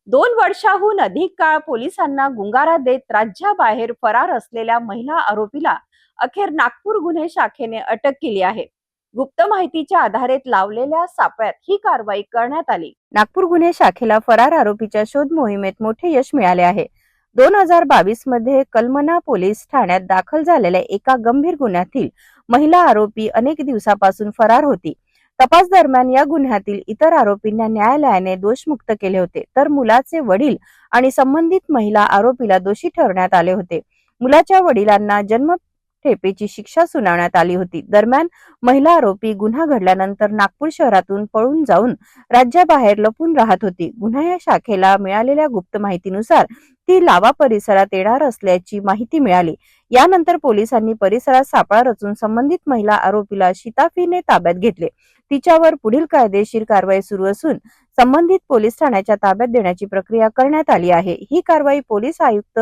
2 वर्षाहून अधिक काळ पोलिसांना गुंगारा देत राज्याबाहेर फरार असलेल्या महिला आरोपीला अखेर नागपूर गुन्हे शाखेने अटक केली आहे. गुप्त माहितीच्या आधारे लावलेल्या सापळ्यात ही कारवाई करण्यात आली. नागपूर गुन्हे शाखेला फरार आरोपीच्या शोध मोहिमेत मोठे यश मिळाले आहे. 2022 मध्ये कलमना पोलीस ठाण्यात दाखल झालेल्या एका गंभीर गुन्ह्यातील महिला आरोपी अनेक दिवसापासून फरार होती. तपास दरम्यान या गुन्ह्यातील इतर आरोपींना न्यायालयाने दोषमुक्त केले होते, तर मुलाचे वडील आणि संबंधित महिला आरोपीला दोषी ठरवण्यात आले होते. मुलाच्या वडिलांना जन्मठेपेची शिक्षा सुनावण्यात आली होती. दरम्यान महिला आरोपी गुन्हा घडल्यानंतर नागपूर शहरातून पळून जाऊन राज्याबाहेर लपून राहत होती. गुन्हा शाखेला मिळालेल्या गुप्त माहितीनुसार ती लावा परिसरात येणार असल्याची माहिती मिळाली. यानंतर पोलिसांनी परिसरात सापळा रचून संबंधित महिला आरोपीला शिताफीने ताब्यात घेतले. तिच्यावर पुढील कायदेशीर कारवाई सुरू असून संबंधित पोलीस ठाण्याच्या ताब्यात देण्याची प्रक्रिया करण्यात आली आहे. ही कारवाई पोलीस आयुक्त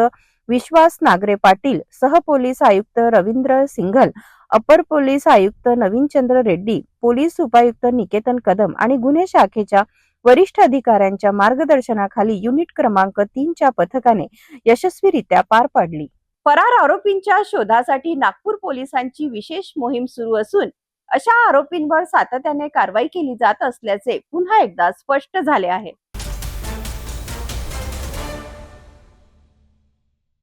विश्वास नागरे पाटील, सह पोलीस आयुक्त रवींद्र सिंघल, अपर पोलीस आयुक्त नवीनचंद्र रेड्डी, पोलीस उपायुक्त निकेतन कदम आणि गुन्हे शाखेच्या वरिष्ठ अधिकाऱ्यांच्या मार्गदर्शनाखाली युनिट क्रमांक 3 च्या पथकाने यशस्वीरित्या पार पाडली. फरार आरोपींच्या शोधासाठी नागपूर पोलिसांची विशेष मोहीम सुरू असून अशा आरोपींवर सातत्याने कारवाई केली जात असल्याचे पुन्हा एकदा स्पष्ट झाले आहे.